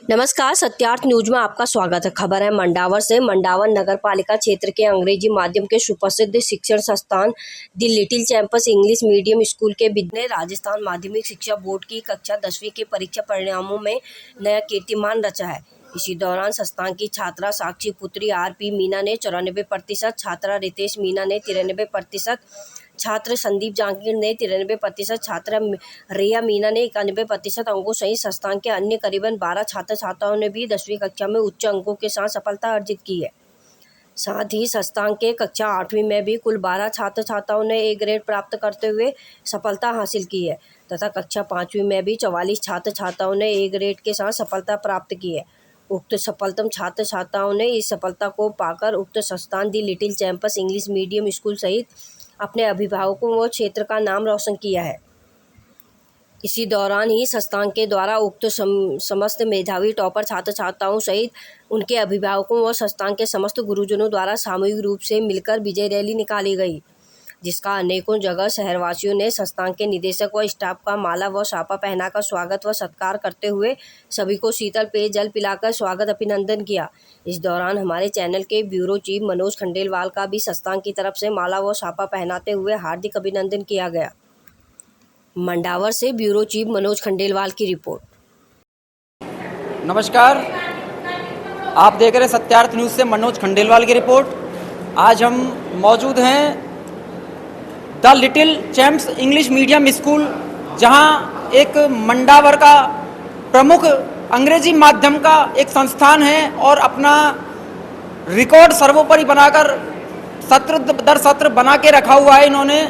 नमस्कार, सत्यार्थ न्यूज में आपका स्वागत है। खबर है मंडावर से। मंडावर नगर पालिका क्षेत्र के अंग्रेजी माध्यम के सुप्रसिद्ध शिक्षण संस्थान दी लिटिल चैंपर्स इंग्लिश मीडियम स्कूल के ने राजस्थान माध्यमिक शिक्षा बोर्ड की कक्षा 10वीं के परीक्षा परिणामों में नया कीर्तिमान रचा है। इसी दौरान संस्थान की छात्रा साक्षी पुत्री आर.पी. मीना ने 94%, छात्रा रितेश मीना ने 93%, छात्र संदीप जांगीर ने 93%, छात्रा रिया मीना ने 91% अंकों सहित संस्थान के अन्य करीबन 12 छात्र छात्राओं ने भी 10वीं कक्षा में उच्च अंकों के साथ सफलता अर्जित की है। साथ ही संस्थान के कक्षा 8वीं में भी कुल 12 छात्र छात्राओं ने ए ग्रेड प्राप्त करते हुए सफलता हासिल की है तथा कक्षा 5वीं में भी 44 छात्र छात्राओं ने ए ग्रेड के साथ सफलता प्राप्त की है। उक्त सफलतम छात्र छात्राओं ने इस सफलता को पाकर उक्त संस्थान दी लिटिल चैंपर्स इंग्लिश मीडियम स्कूल सहित अपने अभिभावकों व क्षेत्र का नाम रोशन किया है। इसी दौरान ही संस्थान के द्वारा उक्त समस्त मेधावी टॉपर छात्र छात्राओं सहित उनके अभिभावकों व संस्थान के समस्त गुरुजनों द्वारा सामूहिक रूप से मिलकर विजय रैली निकाली गई, जिसका अनेकों जगह शहरवासियों ने संस्थान के निदेशक व स्टाफ का माला व साफा पहनाकर स्वागत व सत्कार करते हुए सभी को शीतल पेय जल पिलाकर स्वागत अभिनंदन किया। इस दौरान हमारे चैनल के ब्यूरो चीफ मनोज खंडेलवाल का भी संस्थान की तरफ से माला व साफा पहनाते हुए हार्दिक अभिनंदन किया गया। मंडावर से ब्यूरो चीफ मनोज खंडेलवाल की रिपोर्ट। नमस्कार, आप देख रहे सत्यार्थ न्यूज़ से मनोज खंडेलवाल की रिपोर्ट। आज हम मौजूद हैं the little champs English medium school, जहां एक मंडावर का प्रमुख अंग्रेजी माध्यम का एक संस्थान है और अपना रिकॉर्ड सर्वोपरि बनाकर सत्र दर सत्र बना के रखा हुआ है इन्होंने।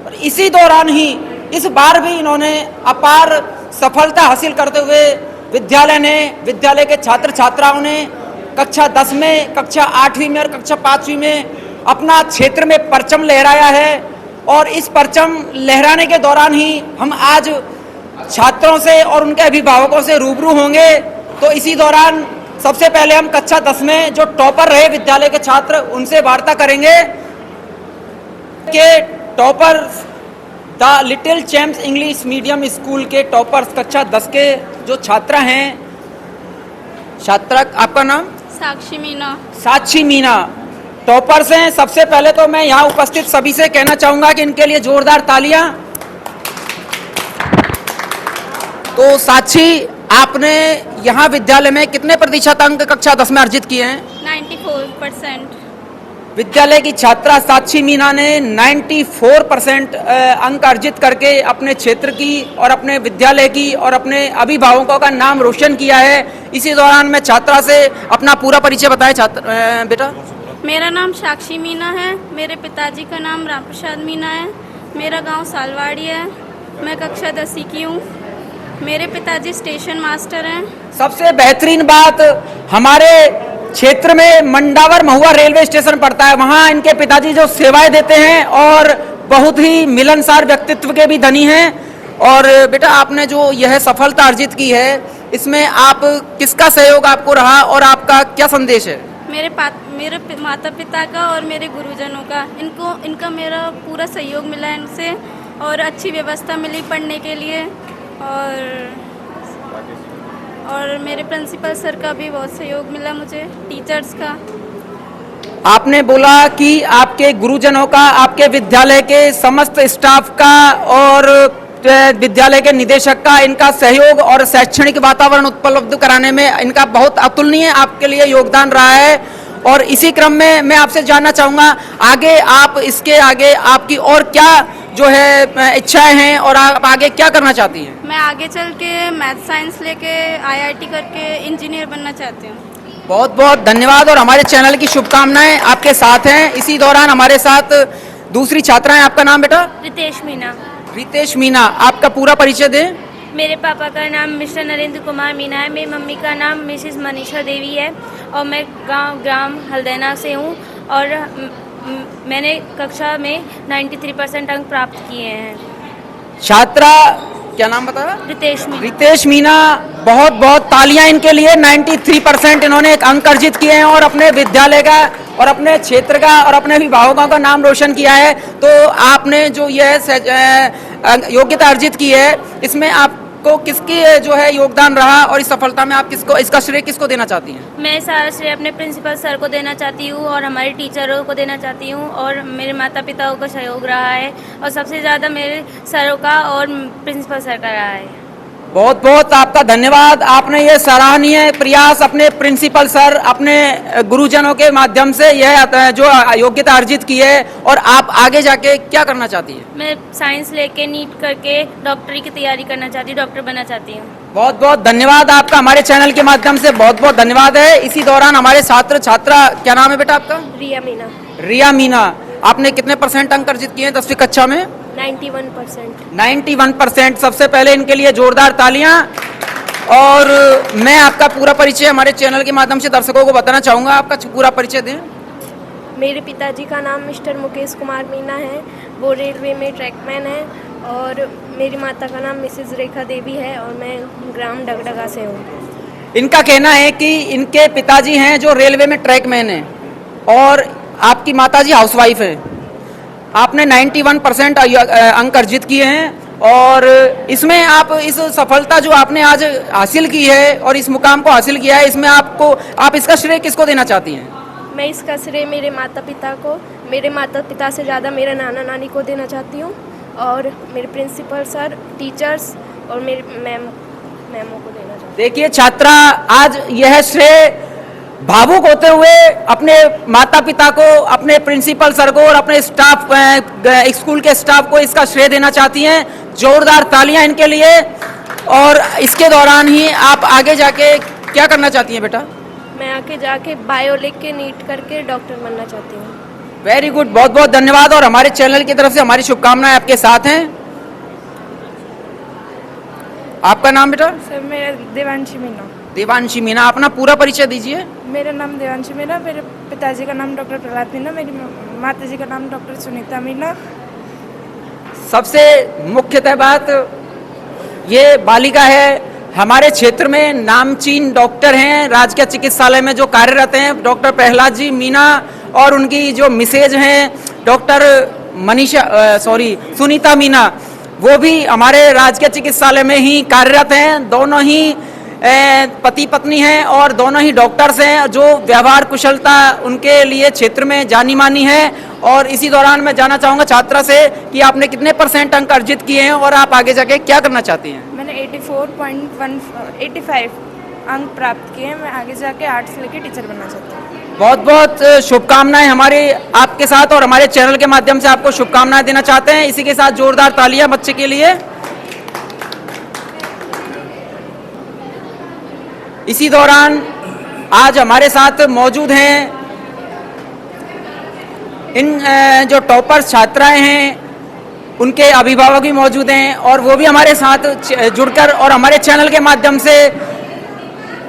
और इसी दौरान ही इस बार भी इन्होंने अपार सफलता हासिल करते हुए विद्यालय के छात्र छात्राओं ने कक्षा 10 में, कक्षा 8वीं में और कक्षा 5वीं में अपना क्षेत्र में परचम लहराया है। और इस परचम लहराने के दौरान ही हम आज छात्रों से और उनके अभिभावकों से रूबरू होंगे। तो इसी दौरान सबसे पहले हम कक्षा 10 में जो टॉपर रहे विद्यालय के छात्र, उनसे वार्ता करेंगे कि topper the little champs English medium school के टॉपर्स कक्षा 10 के जो छात्रा हैं। छात्रा, आपका नाम? साक्षी मीना। साक्षी मीना टॉपर्स हैं। सबसे पहले तो मैं यहाँ उपस्थित सभी से कहना चाहूंगा कि इनके लिए जोरदार तालियां। तो साक्षी, आपने यहाँ विद्यालय में कितने प्रतिशत अंक कक्षा 10 में अर्जित किए हैं? 94%। विद्यालय की छात्रा साक्षी मीना ने 94% अंक अर्जित करके अपने क्षेत्र की और अपने विद्यालय की और अपने अभिभावकों का नाम रोशन किया है। इसी दौरान मैं छात्रा से अपना पूरा परिचय बताएं। बेटा, मेरा नाम साक्षी मीना है। मेरे पिताजी का नाम राम प्रसाद मीना है। मेरा गांव सालवाड़ी है। मैं कक्षा 10वीं की हूँ। मेरे पिताजी स्टेशन मास्टर हैं। सबसे बेहतरीन बात, हमारे क्षेत्र में मंडावर महुआ रेलवे स्टेशन पड़ता है, वहाँ इनके पिताजी जो सेवाएं देते हैं और बहुत ही मिलनसार व्यक्तित्व के भी धनी हैं। और बेटा, आपने जो यह सफलता अर्जित की है, इसमें आप किसका सहयोग आपको रहा और आपका क्या संदेश है? मेरे माता पिता का और मेरे गुरुजनों का। इनका मेरा पूरा सहयोग मिला है इनसे, और अच्छी व्यवस्था मिली पढ़ने के लिए। और मेरे प्रिंसिपल सर का भी बहुत सहयोग मिला मुझे, टीचर्स का। आपने बोला कि आपके गुरुजनों का, आपके विद्यालय के समस्त स्टाफ का और विद्यालय के निदेशक का, इनका सहयोग और शैक्षणिक वातावरण उपलब्ध कराने में इनका बहुत अतुलनीय आपके लिए योगदान रहा है। और इसी क्रम में मैं आपसे जानना चाहूँगा, इसके आगे आपकी और क्या जो है इच्छाएं हैं और आप आगे क्या करना चाहती हैं? मैं आगे चल के मैथ साइंस लेके IIT करके इंजीनियर बनना चाहती हूँ। बहुत बहुत धन्यवाद और हमारे चैनल की शुभकामनाएं आपके साथ हैं। इसी दौरान हमारे साथ दूसरी छात्रा है। आपका नाम बेटा? रितेश मीना। रितेश मीना, आपका पूरा परिचय दें। मेरे पापा का नाम मिस्टर नरेंद्र कुमार मीना है। मेरी मम्मी का नाम मिसेस मनीषा देवी है और मैं ग्राम हल्दैना से हूँ। और मैंने कक्षा में 93% अंक प्राप्त किए हैं। छात्रा, क्या नाम बताया? रितेश मीना। रितेश मीना, बहुत बहुत तालियां इनके लिए। 93% इन्होंने एक अंक अर्जित किए हैं और अपने विद्यालय का और अपने क्षेत्र का और अपने अभिभावकों का नाम रोशन किया है। तो आपने जो यह योग्यता अर्जित की है, इसमें आप आपको किसकी जो है योगदान रहा और इस सफलता में आप किसको, इसका श्रेय किसको देना चाहती हैं? मैं सारा श्रेय अपने प्रिंसिपल सर को देना चाहती हूँ और हमारे टीचरों को देना चाहती हूँ और मेरे माता पिताओं का सहयोग रहा है और सबसे ज़्यादा मेरे सरों का और प्रिंसिपल सर का रहा है। बहुत बहुत आपका धन्यवाद। आपने ये सराहनीय प्रयास अपने प्रिंसिपल सर, अपने गुरुजनों के माध्यम से यह जो योग्यता अर्जित की है, और आप आगे जाके क्या करना चाहती है? मैं साइंस लेके नीट करके डॉक्टरी की तैयारी करना चाहती हूँ, डॉक्टर बनना चाहती हूँ। बहुत बहुत धन्यवाद आपका, हमारे चैनल के माध्यम से बहुत बहुत धन्यवाद है। इसी दौरान हमारे छात्र छात्रा, क्या नाम है बेटा आपका? रिया मीना। रिया मीना, आपने कितने % अंक अर्जित किए हैं 10वीं कक्षा में? 91%। 91%। सबसे पहले इनके लिए जोरदार तालियां। और मैं आपका पूरा परिचय हमारे चैनल के माध्यम से दर्शकों को बताना चाहूँगा, आपका पूरा परिचय दें। मेरे पिताजी का नाम मिस्टर मुकेश कुमार मीना है, वो रेलवे में ट्रैकमैन है, और मेरी माता का नाम मिसेस रेखा देवी है और मैं ग्राम डगडगा से हूँ। इनका कहना है कि इनके पिताजी हैं जो रेलवे में ट्रैकमैन हैं और आपकी माताजी हाउसवाइफ है। आपने 91% अंक अर्जित किए हैं और इसमें आप इस सफलता जो आपने आज हासिल की है और इस मुकाम को हासिल किया है, इसमें आप इसका श्रेय किसको देना चाहती हैं? मैं इसका श्रेय मेरे माता पिता को, मेरे माता पिता से ज़्यादा मेरे नाना नानी को देना चाहती हूँ और मेरे प्रिंसिपल सर, टीचर्स और मेरे मैमों को देना चाहती हूँ। देखिए छात्रा, आज यह श्रेय भावुक होते हुए अपने माता पिता को, अपने प्रिंसिपल सर को और अपने स्टाफ, स्कूल के स्टाफ को इसका श्रेय देना चाहती हैं। जोरदार तालियां इनके लिए। और इसके दौरान ही आप आगे जाके क्या करना चाहती हैं बेटा? मैं आगे जाके बायो लिख के नीट करके डॉक्टर बनना चाहती हूँ। वेरी गुड, बहुत बहुत धन्यवाद। और हमारे चैनल की तरफ से हमारी शुभकामनाएं आपके साथ हैं। आपका नाम बेटा? सर मेरा देवांशी मीना। देवांशी मीना, अपना पूरा परिचय दीजिए। मेरा नाम देवांशी मीना, मेरे पिताजी का नाम डॉक्टर प्रहलाद मीना, मेरी माताजी का नाम डॉक्टर सुनीता मीना। सबसे मुख्यतः बात ये बालिका है, हमारे क्षेत्र में नामचीन डॉक्टर हैं, राजकीय चिकित्सालय में जो कार्यरत हैं, डॉक्टर प्रहलाद जी मीना, और उनकी जो मिसेज हैं डॉक्टर सुनीता मीना, वो भी हमारे राजकीय चिकित्सालय में ही कार्यरत हैं। दोनों ही पति पत्नी हैं और दोनों ही डॉक्टर्स हैं, जो व्यवहार कुशलता उनके लिए क्षेत्र में जानी मानी है। और इसी दौरान मैं जानना चाहूँगा छात्रा से कि आपने कितने % अंक अर्जित किए हैं और आप आगे जाके क्या करना चाहती हैं? मैंने 85 अंक प्राप्त किए हैं। मैं आगे जाके आर्ट्स लेके टीचर बनना चाहती हूँ। बहुत बहुत शुभकामनाएं हमारे आपके साथ और हमारे चैनल के माध्यम से आपको शुभकामनाएं देना चाहते हैं। इसी के साथ जोरदार तालियां बच्चे के लिए। इसी दौरान आज हमारे साथ मौजूद हैं इन जो टॉपर्स छात्राएं हैं, उनके अभिभावक भी मौजूद हैं और वो भी हमारे साथ जुड़कर और हमारे चैनल के माध्यम से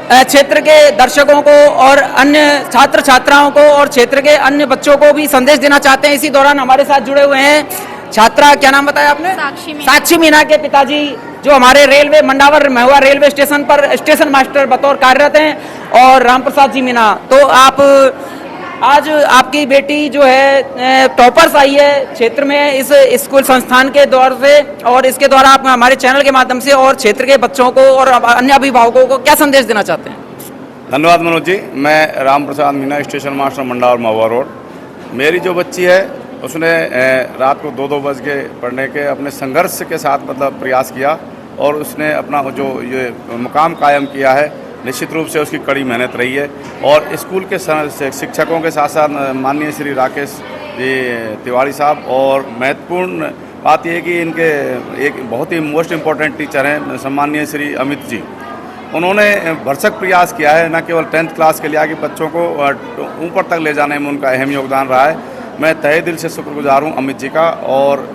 क्षेत्र के दर्शकों को और अन्य छात्र छात्राओं को और क्षेत्र के अन्य बच्चों को भी संदेश देना चाहते हैं। इसी दौरान हमारे साथ जुड़े हुए हैं छात्रा, क्या नाम बताया आपने? साक्षी मीना के पिताजी जो हमारे रेलवे मंडावर महुआ रेलवे स्टेशन पर स्टेशन मास्टर बतौर कार्यरत हैं, और राम प्रसाद जी मीना। तो आप आज आपकी बेटी जो है टॉपर्स आई है क्षेत्र में इस स्कूल संस्थान के दौर से, और इसके द्वारा आप हमारे चैनल के माध्यम से और क्षेत्र के बच्चों को और अन्य अभिभावकों को क्या संदेश देना चाहते हैं? धन्यवाद मनोज जी। मैं राम प्रसाद मीना, स्टेशन मास्टर मंडावर महुआ रोड। मेरी जो बच्ची है उसने रात को 2-2 बज के पढ़ने के अपने संघर्ष के साथ मतलब प्रयास किया और उसने अपना जो ये मुकाम कायम किया है, निश्चित रूप से उसकी कड़ी मेहनत रही है। और स्कूल के शिक्षकों के साथ साथ माननीय श्री राकेश जी तिवारी साहब, और महत्वपूर्ण बात यह है कि इनके एक बहुत ही मोस्ट इम्पोर्टेंट टीचर हैं सम्माननीय श्री अमित जी। उन्होंने भरसक प्रयास किया है, न केवल 10th क्लास के लिए आगे बच्चों को ऊपर तक ले जाने में उनका अहम योगदान रहा है। मैं तहे दिल से शुक्रगुजार हूँ अमित जी का। और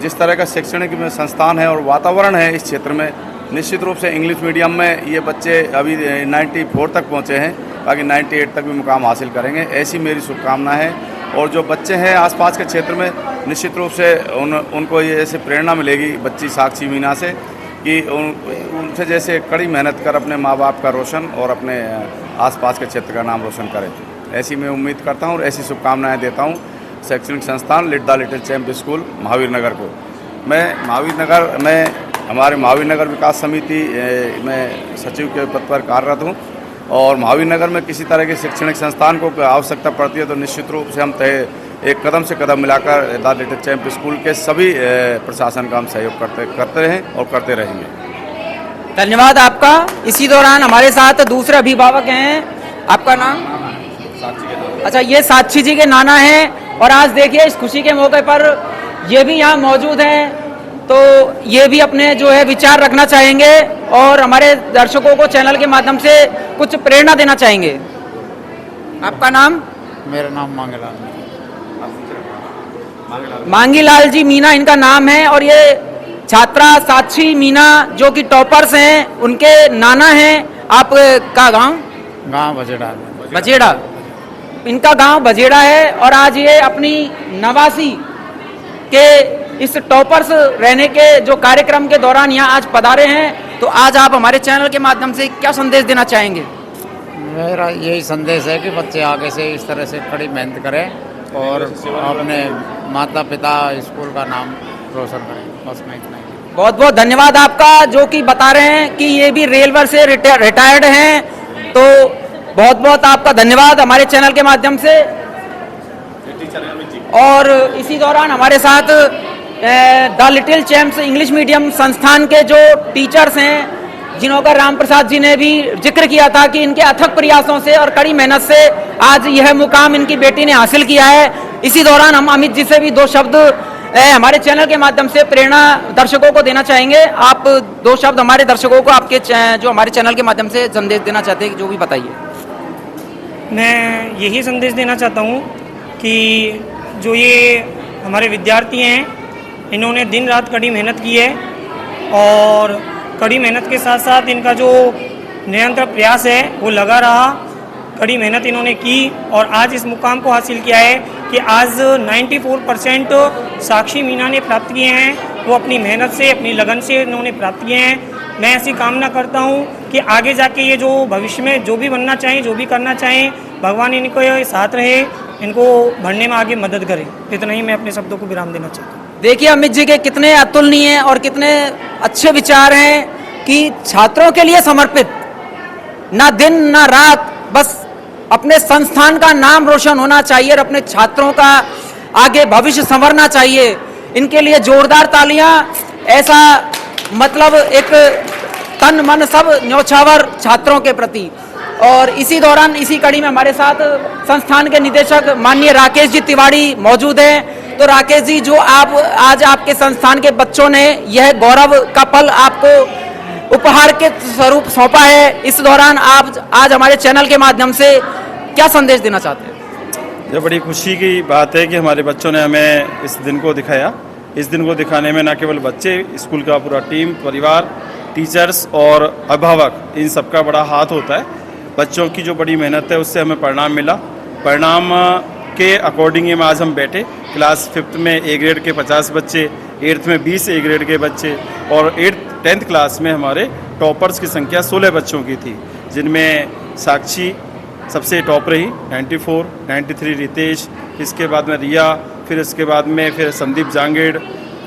जिस तरह का शैक्षणिक संस्थान है और वातावरण है इस क्षेत्र में, निश्चित रूप से इंग्लिश मीडियम में ये बच्चे अभी 94 तक पहुँचे हैं, बाकी 98 तक भी मुकाम हासिल करेंगे, ऐसी मेरी शुभकामना है। और जो बच्चे हैं आसपास के क्षेत्र में, निश्चित रूप से उनको ये ऐसे प्रेरणा मिलेगी बच्ची साक्षी मीना से कि उनसे जैसे कड़ी मेहनत कर अपने माँ बाप का रोशन और अपने आसपास के क्षेत्र का नाम रोशन करें। ऐसी मैं उम्मीद करता हूँ और ऐसी शुभकामनाएँ देता हूँ शैक्षणिक संस्थान the little champ school Mahavir Nagar को। मैं महावीर नगर में हमारे महावीर नगर विकास समिति में सचिव के पद पर कार्यरत हूँ और महावीर नगर में किसी तरह के शैक्षणिक संस्थान को आवश्यकता पड़ती है तो निश्चित रूप से हम एक कदम से कदम मिलाकर द लिटिल चैंप स्कूल के सभी प्रशासन का हम सहयोग करते हैं और करते रहेंगे। धन्यवाद आपका। इसी दौरान हमारे साथ दूसरे अभिभावक हैं। आपका नाम? अच्छा, ये साक्षी जी के नाना हैं और आज देखिए इस खुशी के मौके पर ये भी यहाँ मौजूद हैं, तो ये भी अपने जो है विचार रखना चाहेंगे और हमारे दर्शकों को चैनल के माध्यम से कुछ प्रेरणा देना चाहेंगे। आपका नाम? मेरा नाम मांगेलाल मांगीलाल जी मीना इनका नाम है और ये छात्रा साक्षी मीना जो कि टॉपर्स हैं उनके नाना हैं। आप का गांव? गाँव बजेड़ा। बजेड़ा, इनका गांव बजेड़ा है और आज ये अपनी नवासी के इस टॉपर्स रहने के जो कार्यक्रम के दौरान यहाँ आज पधारे हैं, तो आज आप हमारे चैनल के माध्यम से क्या संदेश देना चाहेंगे? मेरा यही संदेश है कि बच्चे आगे से इस तरह से कड़ी मेहनत करें और अपने माता पिता स्कूल का नाम रोशन करें। बस मैं इतना ही। बहुत बहुत धन्यवाद आपका, जो कि बता रहे हैं कि ये भी रेलवे से रिटायर्ड हैं, तो बहुत बहुत आपका धन्यवाद हमारे चैनल के माध्यम से। और इसी दौरान हमारे साथ the little champs English medium संस्थान के जो टीचर्स हैं, जिन्होंने राम प्रसाद जी ने भी जिक्र किया था कि इनके अथक प्रयासों से और कड़ी मेहनत से आज यह मुकाम इनकी बेटी ने हासिल किया है। इसी दौरान हम अमित जी से भी दो शब्द हमारे चैनल के माध्यम से प्रेरणा दर्शकों को देना चाहेंगे। आप दो शब्द हमारे दर्शकों को आपके जो हमारे चैनल के माध्यम से संदेश देना चाहते हैं, जो भी बताइए। मैं यही संदेश देना चाहता हूँ कि जो ये हमारे विद्यार्थी हैं, इन्होंने दिन रात कड़ी मेहनत की है और कड़ी मेहनत के साथ साथ इनका जो निरंतर प्रयास है वो लगा रहा। कड़ी मेहनत इन्होंने की और आज इस मुकाम को हासिल किया है कि आज 94% साक्षी मीना ने प्राप्त किए हैं। वो अपनी मेहनत से, अपनी लगन से इन्होंने प्राप्त किए हैं। मैं ऐसी कामना करता हूँ कि आगे जाके ये जो भविष्य में जो भी बनना चाहें, जो भी करना चाहें, भगवान इनको साथ रहे, इनको बढ़ने में आगे मदद करे। इतना ही मैं अपने शब्दों को विराम देना चाहता हूँ। देखिए अमित जी के कितने अतुलनीय और कितने अच्छे विचार हैं कि छात्रों के लिए समर्पित, ना दिन ना रात, बस अपने संस्थान का नाम रोशन होना चाहिए और अपने छात्रों का आगे भविष्य संवरना चाहिए। इनके लिए जोरदार तालियां। ऐसा मतलब एक तन मन सब न्यौछावर छात्रों के प्रति। और इसी दौरान इसी कड़ी में हमारे साथ संस्थान के निदेशक माननीय राकेश जी तिवारी मौजूद हैं। तो राकेश जी, जो आप आज आपके संस्थान के बच्चों ने यह गौरव का पल आपको उपहार के स्वरूप सौंपा है, इस दौरान आप आज हमारे चैनल के माध्यम से क्या संदेश देना चाहते हैं? ये बड़ी खुशी की बात है कि हमारे बच्चों ने हमें इस दिन को दिखाया। इस दिन को दिखाने में न केवल बच्चे, स्कूल का पूरा टीम, परिवार, टीचर्स और अभिभावक, इन सबका बड़ा हाथ होता है। बच्चों की जो बड़ी मेहनत है उससे हमें परिणाम मिला। परिणाम के अकॉर्डिंग में आज हम बैठे। क्लास 5th में ए ग्रेड के 50 बच्चे, 8th में 20 ए ग्रेड के बच्चे और 10th क्लास में हमारे टॉपर्स की संख्या 16 बच्चों की थी, जिनमें साक्षी सबसे टॉप रही 94, 93 रितेश, इसके बाद में रिया, फिर इसके बाद में फिर संदीप जांगेड़,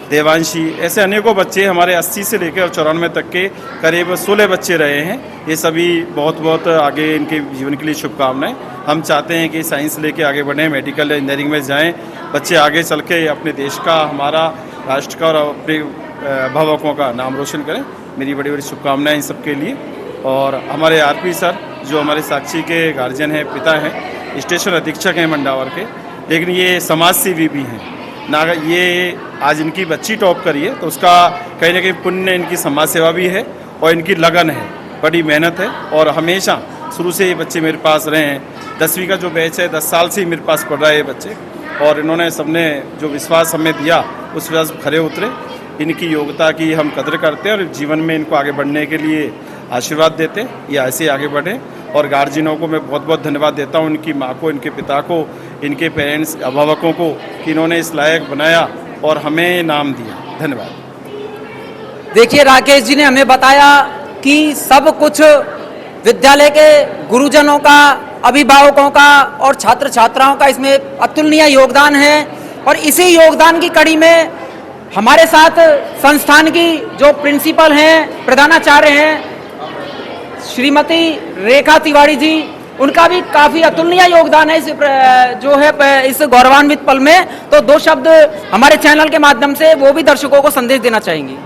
देवांशी, ऐसे अनेकों बच्चे हमारे 80 से लेकर 94 तक के करीब 16 बच्चे रहे हैं। ये सभी बहुत बहुत आगे इनके जीवन के लिए शुभकामनाएं। हम चाहते हैं कि साइंस लेके आगे बढ़ें, मेडिकल इंजीनियरिंग में जाएं, बच्चे आगे चल के अपने देश का, हमारा राष्ट्र का और अपने अभिभावकों का नाम रोशन करें। मेरी बड़ी बड़ी शुभकामनाएं इन सबके लिए। और हमारे आरपी सर, जो हमारे साक्षी के गार्जियन हैं, पिता हैं, स्टेशन अधीक्षक हैं मंडावर के, लेकिन ये समाज सेवी भी हैं ना। ये आज इनकी बच्ची टॉप करी है तो उसका कहीं ना कहीं पुण्य इनकी समाज सेवा भी है और इनकी लगन है, बड़ी मेहनत है। और हमेशा शुरू से ये बच्चे मेरे पास रहे हैं। 10वीं का जो बैच है, 10 साल से ही मेरे पास पढ़ रहा है ये बच्चे, और इन्होंने सबने जो विश्वास हमें दिया उस विश्वास खरे उतरे। इनकी योग्यता की हम कदर करते हैं और जीवन में इनको आगे बढ़ने के लिए आशीर्वाद देते हैं। ये ऐसे आगे बढ़ें। और गार्जियनों को मैं बहुत बहुत धन्यवाद देता हूँ, इनकी माँ को, इनके पिता को, इनके पेरेंट्स, अभिभावकों को, कि इन्होंने इस लायक बनाया और हमें नाम दिया। धन्यवाद। देखिए राकेश जी ने हमें बताया कि सब कुछ विद्यालय के गुरुजनों का, अभिभावकों का और छात्र छात्राओं का इसमें अतुलनीय योगदान है। और इसी योगदान की कड़ी में हमारे साथ संस्थान की जो प्रिंसिपल हैं, प्रधानाचार्य हैं, श्रीमती रेखा तिवारी जी, उनका भी काफी अतुलनीय योगदान है जो है इस गौरवान्वित पल में। तो दो शब्द हमारे चैनल के माध्यम से वो भी दर्शकों को संदेश देना चाहेंगी।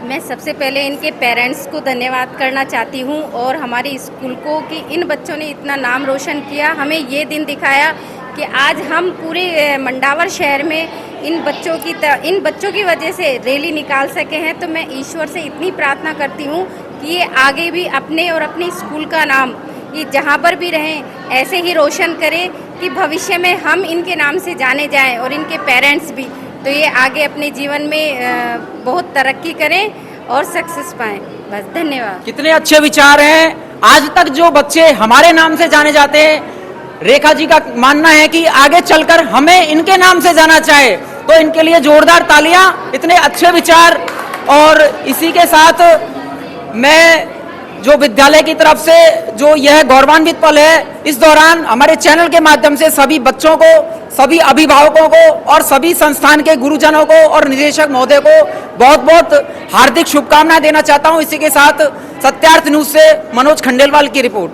मैं सबसे पहले इनके पेरेंट्स को धन्यवाद करना चाहती हूँ और हमारे स्कूल को कि इन बच्चों ने इतना नाम रोशन किया, हमें ये दिन दिखाया कि आज हम पूरे मंडावर शहर में इन बच्चों की वजह से रैली निकाल सके हैं। तो मैं ईश्वर से इतनी प्रार्थना करती हूँ कि ये आगे भी अपने और अपने स्कूल का नाम ये जहाँ पर भी रहें ऐसे ही रोशन करें कि भविष्य में हम इनके नाम से जाने जाएं और इनके पेरेंट्स भी, तो ये आगे अपने जीवन में बहुत तरक्की करें और सक्सेस पाएं। बस धन्यवाद। कितने अच्छे विचार हैं। आज तक जो बच्चे हमारे नाम से जाने जाते हैं, रेखा जी का मानना है कि आगे चलकर हमें इनके नाम से जाना चाहे, तो इनके लिए जोरदार तालियां। इतने अच्छे विचार। और इसी के साथ मैं जो विद्यालय की तरफ से जो यह गौरवान्वित पल है, इस दौरान हमारे चैनल के माध्यम से सभी बच्चों को, सभी अभिभावकों को और सभी संस्थान के गुरुजनों को और निदेशक महोदय को बहुत बहुत हार्दिक शुभकामनाएं देना चाहता हूं। इसी के साथ सत्यार्थ न्यूज से मनोज खंडेलवाल की रिपोर्ट।